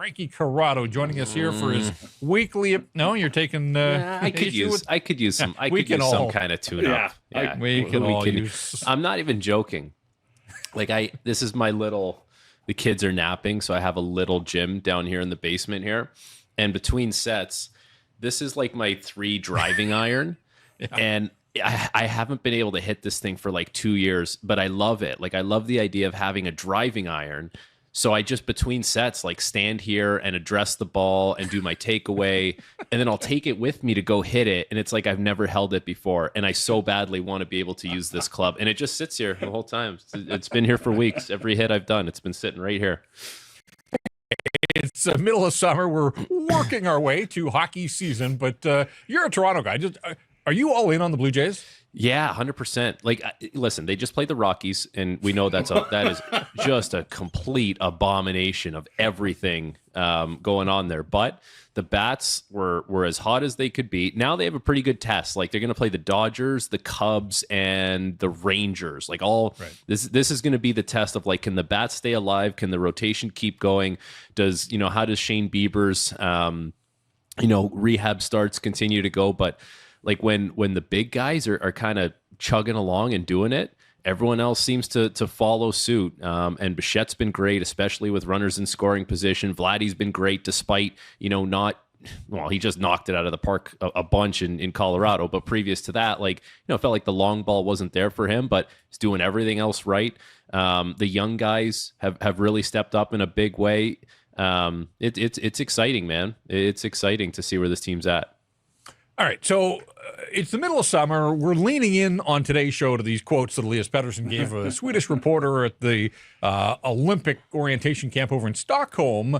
Frankie Corrado joining us here for his weekly. No, you're taking. I could use some kind of tune-up. Yeah, we can all use. I'm not even joking. Like this is my little. The kids are napping, so I have a little gym down here in the basement here, and between sets, this is like my 3 driving iron, and I haven't been able to hit this thing for like 2 years, but I love it. Like I love the idea of having a driving iron. So I just between sets like stand here and address the ball and do my takeaway, and then I'll take it with me to go hit it. And it's like I've never held it before, and I so badly want to be able to use this club. And it just sits here the whole time. It's been here for weeks. Every hit I've done, it's been sitting right here. It's the middle of summer. We're working our way to hockey season, but you're a Toronto guy. Are you all in on the Blue Jays? Yeah, 100%. Like, listen, they just played the Rockies, and we know that is just a complete abomination of everything going on there. But the Bats were as hot as they could be. Now they have a pretty good test. Like, they're going to play the Dodgers, the Cubs, and the Rangers. Like, this is going to be the test of, like, can the Bats stay alive? Can the rotation keep going? How does Shane Bieber's, rehab starts continue to go? But like when the big guys are kind of chugging along and doing it, everyone else seems to follow suit. And Bichette's been great, especially with runners in scoring position. Vladdy's been great despite, he just knocked it out of the park a bunch in Colorado. But previous to that, it felt like the long ball wasn't there for him, but he's doing everything else right. The young guys have really stepped up in a big way. It's exciting, man. It's exciting to see where this team's at. All right, so it's the middle of summer. We're leaning in on today's show to these quotes that Elias Pettersson gave a Swedish reporter at the Olympic orientation camp over in Stockholm.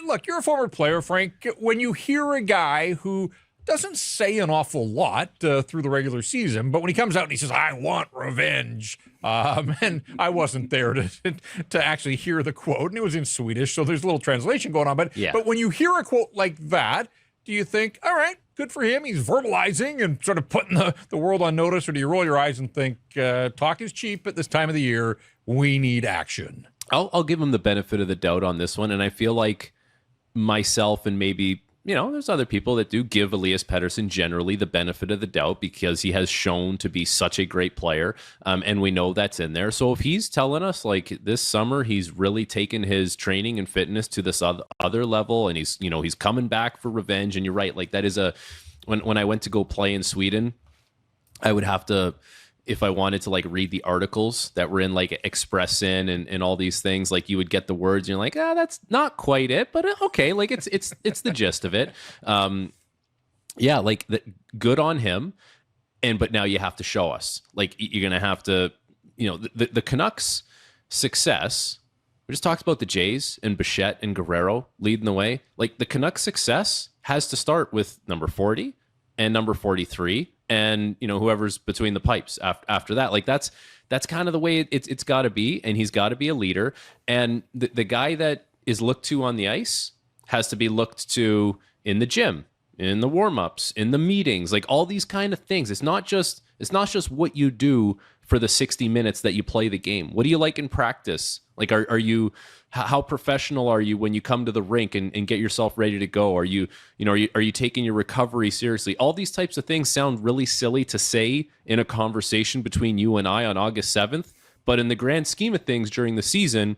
Look, you're a former player, Frank. When you hear a guy who doesn't say an awful lot through the regular season, but when he comes out and he says, "I want revenge," and I wasn't there to actually hear the quote, and it was in Swedish, so there's a little translation going on. But when you hear a quote like that, do you think, all right, good for him, he's verbalizing and sort of putting the world on notice, or do you roll your eyes and think, talk is cheap at this time of the year, we need action? I'll give him the benefit of the doubt on this one, and I feel like myself and maybe, there's other people that do give Elias Pettersson generally the benefit of the doubt because he has shown to be such a great player, and we know that's in there. So if he's telling us like this summer he's really taken his training and fitness to this other level, and he's coming back for revenge, and you're right, like that is when I went to go play in Sweden, I would have to, if I wanted to like read the articles that were in like Expressen and all these things, like you would get the words and you're like, that's not quite it, but okay. Like it's the gist of it. Good on him. But now you have to show us, like you're going to have to, the Canucks success. We just talked about the Jays and Bichette and Guerrero leading the way. Like the Canucks success has to start with number 40 and number 43. And whoever's between the pipes after that, like that's kind of the way it's got to be, and he's got to be a leader. And the guy that is looked to on the ice has to be looked to in the gym, in the warm-ups, in the meetings, like all these kind of things. It's not just what you do for the 60 minutes that you play the game. What do you like in practice? Like, how professional are you when you come to the rink and get yourself ready to go? Are you taking your recovery seriously? All these types of things sound really silly to say in a conversation between you and I on August 7th, but in the grand scheme of things during the season,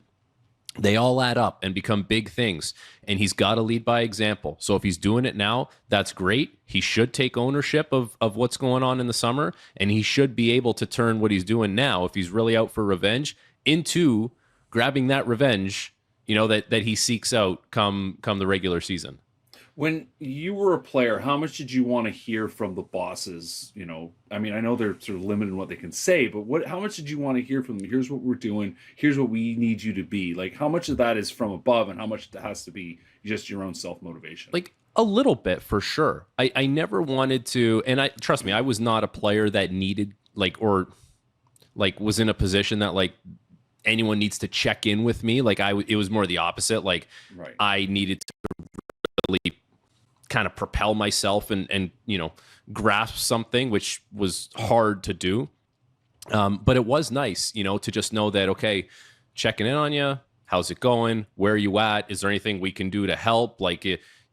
they all add up and become big things, and he's got to lead by example. So if he's doing it now, that's great. He should take ownership of what's going on in the summer, and he should be able to turn what he's doing now, if he's really out for revenge, into grabbing that revenge, that he seeks out come the regular season. When you were a player, how much did you want to hear from the bosses? I know they're sort of limited in what they can say, but how much did you want to hear from them? Here's what we're doing. Here's what we need you to be. Like, how much of that is from above, and how much has to be just your own self-motivation? Like, a little bit, for sure. I never wanted to, and trust me, I was not a player that needed, was in a position that, anyone needs to check in with me. It was more the opposite. Right. I needed to really kind of propel myself and grasp something, which was hard to do. But it was nice, to just know that, okay, checking in on you. how's it going? Where are you at? Is there anything we can do to help? Like,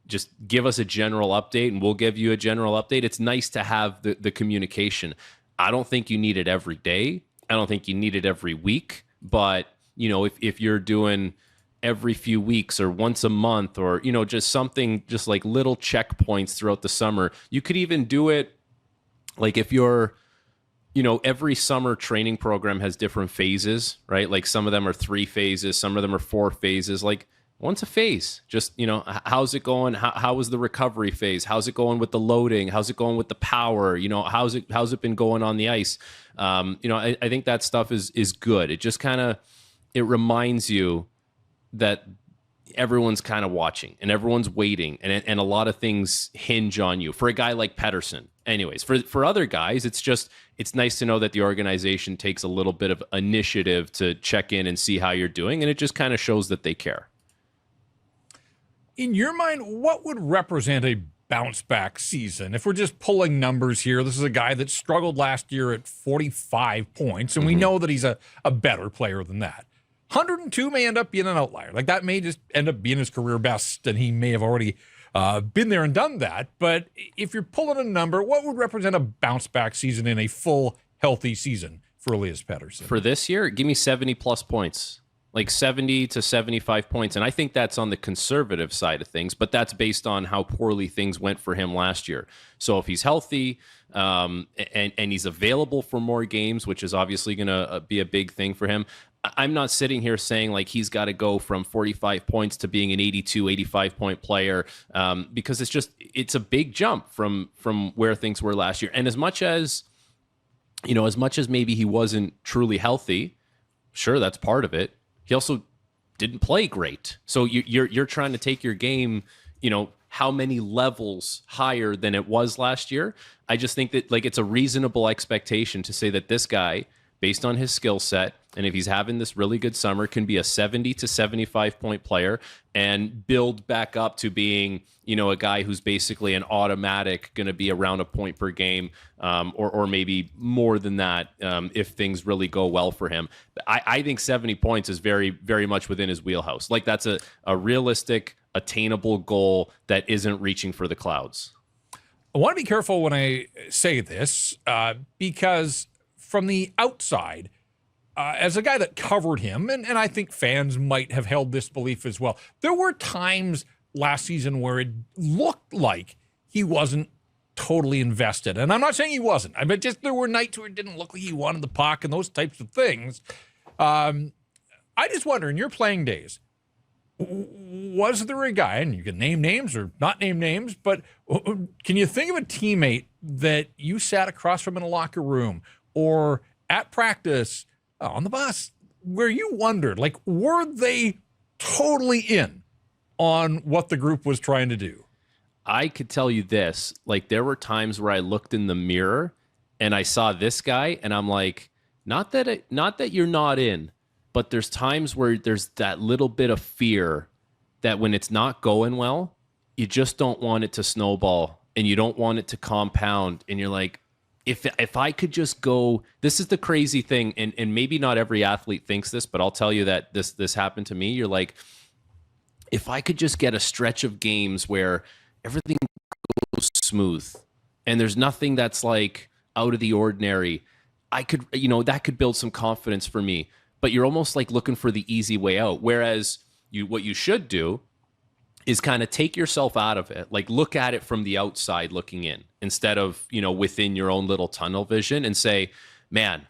just give us a general update and we'll give you a general update. It's nice to have the communication. I don't think you need it every day. I don't think you need it every week. But, you know, if you're doing every few weeks or once a month, or, you know, just something, just like little checkpoints throughout the summer, you could even do it like if you're, you know, every summer training program has different phases, right? Like some of them are 3 phases, some of them are 4 phases. Like, once a phase, just, you know, how's it going? How was the recovery phase? How's it going with the loading? How's it going with the power? You know, how's it been going on the ice? You know, I think that stuff is good. It just kind of, it reminds you that everyone's kind of watching and everyone's waiting, and a lot of things hinge on you. For a guy like Pettersson, anyways, for other guys, it's nice to know that the organization takes a little bit of initiative to check in and see how you're doing, and it just kind of shows that they care. In your mind, what would represent a bounce back season? If we're just pulling numbers here, this is a guy that struggled last year at 45 points, and we know that he's a better player than that. 102 may end up being an outlier. Like, that may just end up being his career best, and he may have already been there and done that. But if you're pulling a number, what would represent a bounce back season in a full, healthy season for Elias Pettersson? For this year, give me 70-plus points. Like 70 to 75 points. And I think that's on the conservative side of things, but that's based on how poorly things went for him last year. So if he's healthy and he's available for more games, which is obviously going to be a big thing for him, I'm not sitting here saying like he's got to go from 45 points to being an 82, 85-point player, because it's a big jump from where things were last year. And as much as maybe he wasn't truly healthy, sure, that's part of it. He also didn't play great. So you're trying to take your game, you know, how many levels higher than it was last year. I just think that, like, it's a reasonable expectation to say that this guy, based on his skill set, and if he's having this really good summer, can be a 70 to 75 point player and build back up to being, you know, a guy who's basically an automatic going to be around a point per game, or maybe more than that if things really go well for him. I think 70 points is very, very much within his wheelhouse. Like, that's a realistic, attainable goal that isn't reaching for the clouds. I want to be careful when I say this because from the outside, as a guy that covered him, and I think fans might have held this belief as well, there were times last season where it looked like he wasn't totally invested. And I'm not saying he wasn't. I mean, just there were nights where it didn't look like he wanted the puck and those types of things. I just wonder, in your playing days, was there a guy, and you can name names or not name names, but can you think of a teammate that you sat across from in a locker room or at practice, on the bus, where you wondered, like, were they totally in on what the group was trying to do? I could tell you this, like, there were times where I looked in the mirror and I saw this guy and I'm like, not that you're not in, but there's times where there's that little bit of fear that when it's not going well, you just don't want it to snowball and you don't want it to compound. And you're like, if I could just go, this is the crazy thing, and maybe not every athlete thinks this, but I'll tell you that this happened to me. You're like, if I could just get a stretch of games where everything goes smooth and there's nothing that's like out of the ordinary, I could, you know, that could build some confidence for me. But you're almost like looking for the easy way out. Whereas what you should do is kind of take yourself out of it, like look at it from the outside looking in instead of, you know, within your own little tunnel vision, and say, man,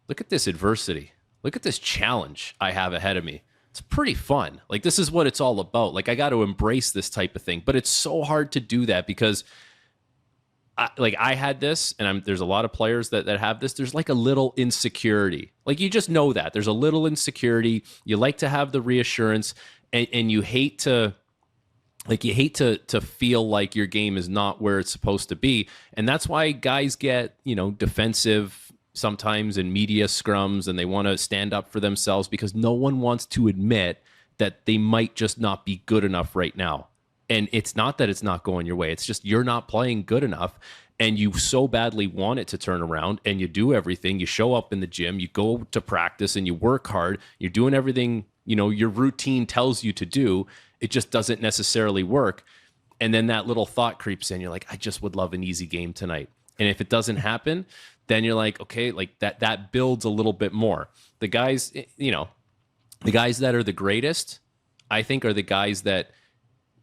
look at this adversity. Look at this challenge I have ahead of me. It's pretty fun. Like, this is what it's all about. Like, I got to embrace this type of thing, but it's so hard to do that because I had this, and there's a lot of players that have this. There's like a little insecurity. Like, you just know that there's a little insecurity. You like to have the reassurance, and you hate to, like, you hate to feel like your game is not where it's supposed to be. And that's why guys get, you know, defensive sometimes in media scrums, and they want to stand up for themselves because no one wants to admit that they might just not be good enough right now. And it's not that it's not going your way. It's just you're not playing good enough, and you so badly want it to turn around, and you do everything. You show up in the gym, you go to practice, and you work hard. You're doing everything your routine tells you to do. It just doesn't necessarily work. And then that little thought creeps in. You're like, I just would love an easy game tonight. And if it doesn't happen, then you're like, okay, like that builds a little bit more. The guys, the guys that are the greatest, I think, are the guys that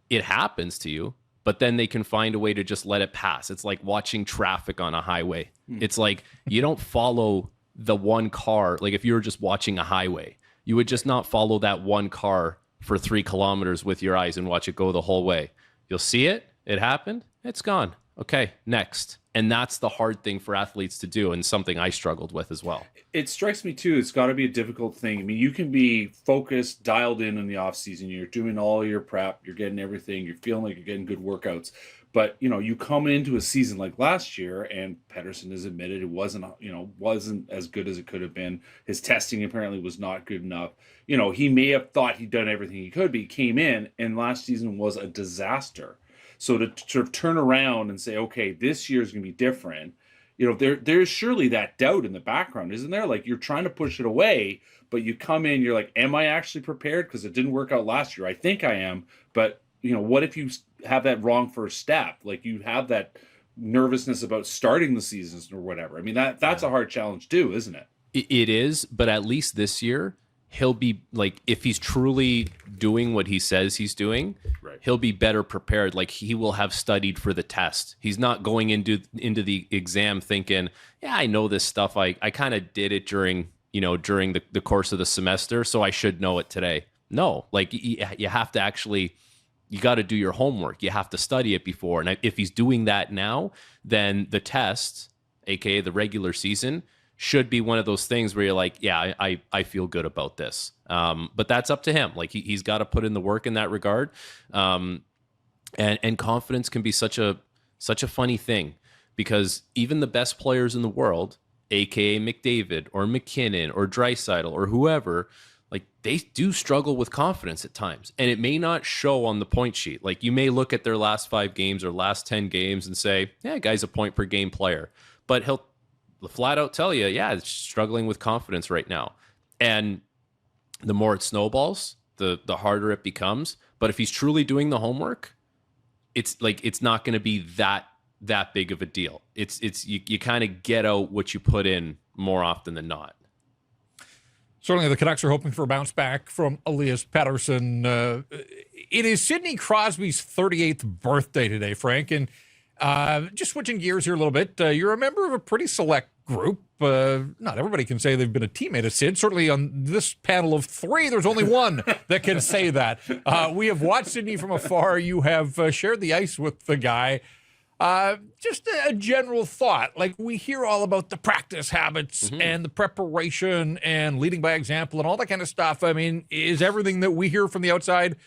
it happens to you, but then they can find a way to just let it pass. It's like watching traffic on a highway. It's like you don't follow the one car. Like if you were just watching a highway, you would just not follow that one car for 3 kilometers with your eyes and watch it go the whole way. You'll see it. It happened. It's gone. Okay, next. And that's the hard thing for athletes to do, and something I struggled with as well. It strikes me too, it's got to be a difficult thing. I mean, you can be focused, dialed in the off season. You're doing all your prep, you're getting everything, you're feeling like you're getting good workouts. But you come into a season like last year, and Pettersson has admitted it wasn't as good as it could have been. His testing apparently was not good enough. He may have thought he'd done everything he could, but he came in, and last season was a disaster. So to sort of turn around and say, okay, this year is going to be different, there's surely that doubt in the background, isn't there? Like you're trying to push it away, but you come in, you're like, am I actually prepared? Because it didn't work out last year. I think I am, but what if you have that wrong first step? Like you have that nervousness about starting the seasons or whatever. I mean, that's a hard challenge too, isn't it? It is, but at least this year, he'll be like, if he's truly doing what he says he's doing, right, he'll be better prepared. Like he will have studied for the test. He's not going into the exam thinking, yeah, I know this stuff. I kind of did it during the course of the semester, so I should know it today. No, like you have to actually, you got to do your homework. You have to study it before. And if he's doing that now, then the test, aka the regular season, should be one of those things where you're like, yeah, I feel good about this. But that's up to him. Like he's got to put in the work in that regard. And confidence can be such a funny thing, because even the best players in the world, aka McDavid or McKinnon or Draisaitl or whoever, like they do struggle with confidence at times, and it may not show on the point sheet. Like you may look at their last 5 games or last 10 games and say, yeah, guy's a point per game player, but he'll flat out tell you, yeah, it's struggling with confidence right now. And the more it snowballs, the harder it becomes. But if he's truly doing the homework, it's like, it's not going to be that big of a deal. It's you kind of get out what you put in more often than not. Certainly the Canucks are hoping for a bounce back from Elias Pettersson. It is Sidney Crosby's 38th birthday today, Frank. And just switching gears here a little bit, you're a member of a pretty select group. Not everybody can say they've been a teammate of Sid. Certainly on this panel of 3, there's only one that can say that. We have watched Sidney from afar. You have shared the ice with the guy. Just a general thought. Like, we hear all about the practice habits and the preparation and leading by example and all that kind of stuff. I mean, is everything that we hear from the outside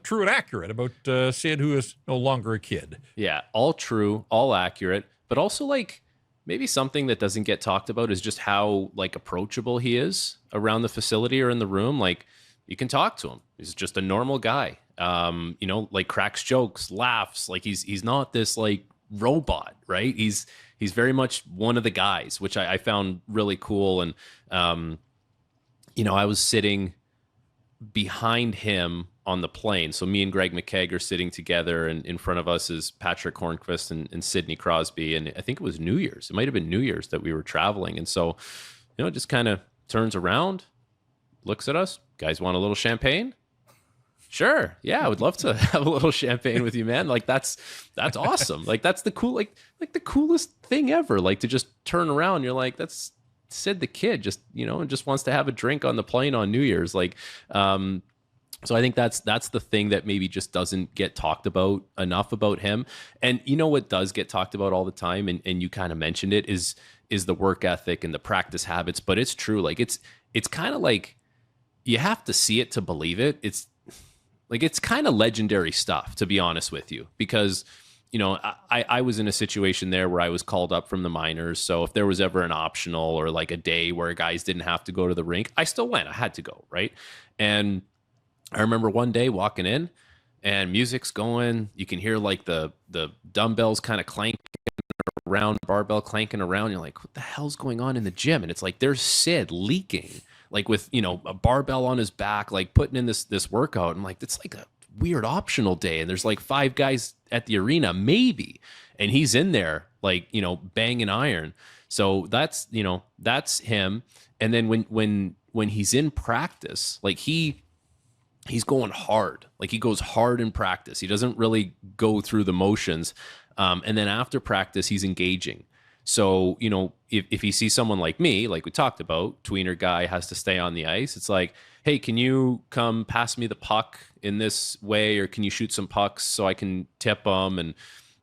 true and accurate about Sid, who is no longer a kid? Yeah, all true, all accurate, but also like maybe something that doesn't get talked about is just how like approachable he is around the facility or in the room. Like you can talk to him. He's just a normal guy. Like cracks jokes, laughs. Like he's not this like robot, right? He's very much one of the guys, which I found really cool. And, I was sitting behind him on the plane. So me and Greg McKegg are sitting together, and in front of us is Patrick Hornquist and Sidney Crosby. And I think it was New Year's. It might've been New Year's that we were traveling. And so, just kind of turns around, looks at us. Guys want a little champagne? Sure. Yeah, I would love to have a little champagne with you, man. Like that's awesome. Like that's the cool, like the coolest thing ever. Like to just turn around, you're like, that's Sid the Kid, just, and just wants to have a drink on the plane on New Year's. Like, so I think that's the thing that maybe just doesn't get talked about enough about him. And what does get talked about all the time, and you kind of mentioned it, is the work ethic and the practice habits. But it's true. Like it's kind of like you have to see it to believe it. It's kind of legendary stuff, to be honest with you, because, I was in a situation there where I was called up from the minors. So if there was ever an optional or like a day where guys didn't have to go to the rink, I still went. I had to go, right? And I remember one day walking in and music's going. You can hear like the dumbbells kind of clanking around, barbell clanking around. You're like, what the hell's going on in the gym? And it's like, there's Sid leaking. like with, you know, a barbell on his back, like putting in this workout. I'm like, it's like a weird optional day. And there's like 5 guys at the arena, maybe. And he's in there, like, you know, banging iron. So that's, you know, that's him. And then when he's in practice, like he's going hard. Like he goes hard in practice. He doesn't really go through the motions. And then after practice, he's engaging. So, you know, if he sees someone like me, like we talked about, tweener guy has to stay on the ice. It's like, hey, can you come pass me the puck in this way? Or can you shoot some pucks so I can tip them? And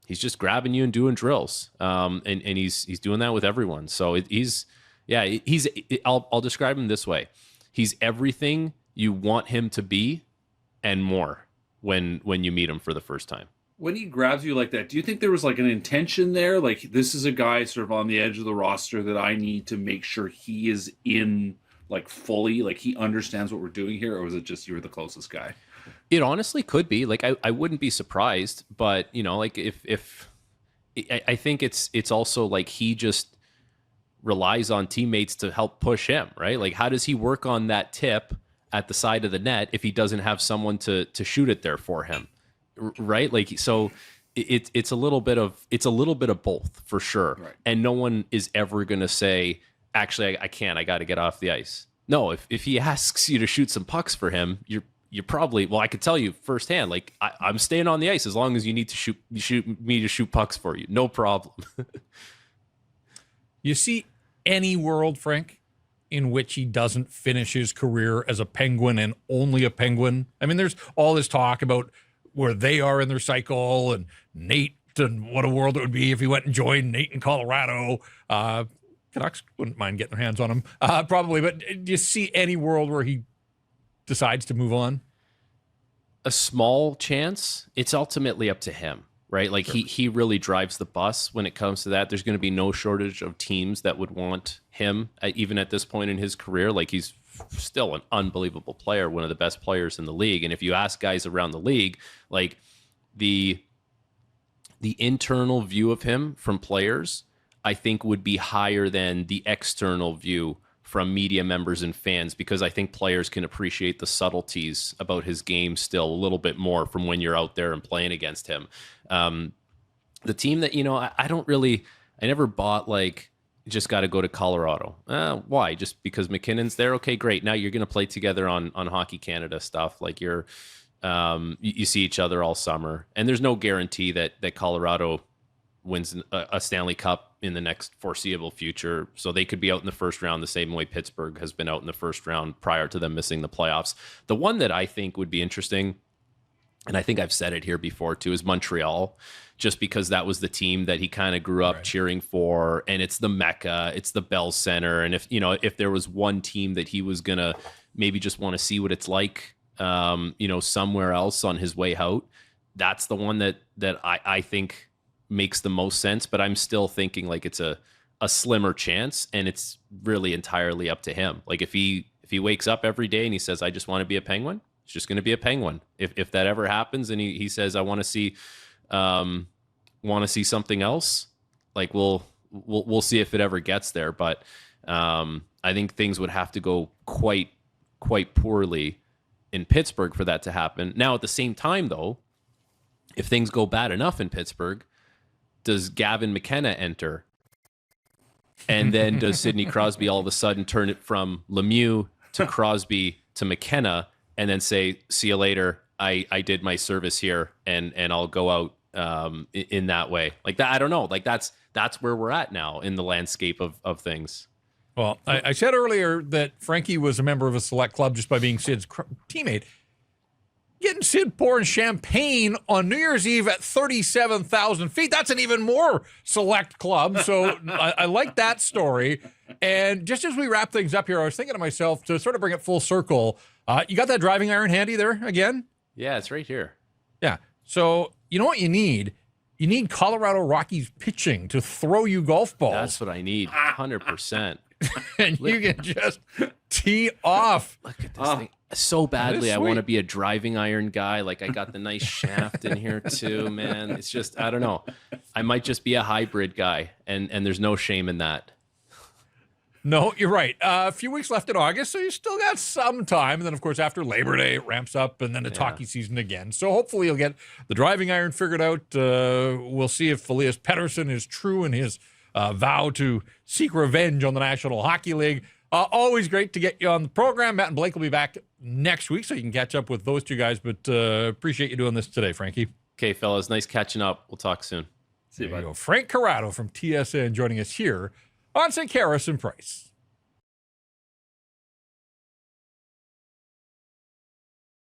he's just grabbing you and doing drills. And he's doing that with everyone. So I'll describe him this way. He's everything you want him to be and more when you meet him for the first time. When he grabs you like that, do you think there was like an intention there? Like, this is a guy sort of on the edge of the roster that I need to make sure he is in, like, fully, like he understands what we're doing here? Or was it just you were the closest guy? It honestly could be. Like, I wouldn't be surprised, but, you know, like if I think it's also like he just relies on teammates to help push him, right? Like, how does he work on that tip at the side of the net if he doesn't have someone to shoot it there for him? Right? Like, so it's a little bit of both for sure. Right. And no one is ever going to say, actually, I can't, I got to get off the ice. No, if he asks you to shoot some pucks for him, you're probably, well, I could tell you firsthand, like I'm staying on the ice as long as you need to shoot me to shoot pucks for you. No problem. You see any world, Frank, in which he doesn't finish his career as a Penguin and only a Penguin? I mean, there's all this talk about where they are in their cycle and Nate and what a world it would be if he went and joined Nate in Colorado. Canucks wouldn't mind getting their hands on him, probably. But do you see any world where he decides to move on? A small chance. It's ultimately up to him, right? Like sure. he really drives the bus when it comes to that. There's going to be no shortage of teams that would want him, even at this point in his career. Like, he's still an unbelievable player, one of the best players in the league. And if you ask guys around the league, like the internal view of him from players, I think would be higher than the external view from media members and fans, because I think players can appreciate the subtleties about his game still a little bit more from when you're out there and playing against him. The team that, you know, I never bought like, just got to go to Colorado. Why? Just because McKinnon's there? Okay, great. Now you're going to play together on Hockey Canada stuff. Like you see each other all summer, and there's no guarantee that Colorado wins a Stanley Cup in the next foreseeable future. So they could be out in the first round the same way Pittsburgh has been out in the first round prior to them missing the playoffs. The one that I think would be interesting, and I think I've said it here before too, is Montreal, just because that was the team that he kind of grew up cheering for, and it's the Mecca, it's the Bell Center. And if there was one team that he was going to maybe just want to see what it's like, somewhere else on his way out, that's the one that I think makes the most sense. But I'm still thinking like it's a slimmer chance, and it's really entirely up to him. Like if he wakes up every day and he says, I just want to be a Penguin, it's just going to be a Penguin. If that ever happens and he says, I want to see something else, like we'll see if it ever gets there. But I think things would have to go quite poorly in Pittsburgh for that to happen. Now, at the same time, though, if things go bad enough in Pittsburgh, does Gavin McKenna enter? And then does Sidney Crosby all of a sudden turn it from Lemieux to Crosby to McKenna and then say, see you later, I did my service here and I'll go out in that way? Like that, I don't know. Like that's where we're at now in the landscape of things. Well, I said earlier that Frankie was a member of a select club just by being Sid's teammate. Getting Sid pouring champagne on New Year's Eve at 37,000 feet, that's an even more select club. So I like that story. And just as we wrap things up here, I was thinking to myself, to sort of bring it full circle, you got that driving iron handy there again? Yeah, it's right here. Yeah. So you know what you need? You need Colorado Rockies pitching to throw you golf balls. That's what I need, 100%. And you can just tee off. Look at this thing. So badly, I want to be a driving iron guy. Like, I got the nice shaft in here too, man. It's just, I don't know. I might just be a hybrid guy, and there's no shame in that. No, you're right. A few weeks left in August, so you still got some time. And then, of course, after Labor Day, it ramps up, and then it's hockey season again. So hopefully you'll get the driving iron figured out. We'll see if Elias Pettersson is true in his vow to seek revenge on the National Hockey League. Always great to get you on the program. Matt and Blake will be back next week, so you can catch up with those two guys. But appreciate you doing this today, Frankie. Okay, fellas. Nice catching up. We'll talk soon. See you, bud. Frank Corrado from TSN joining us here on St. Harris and Price.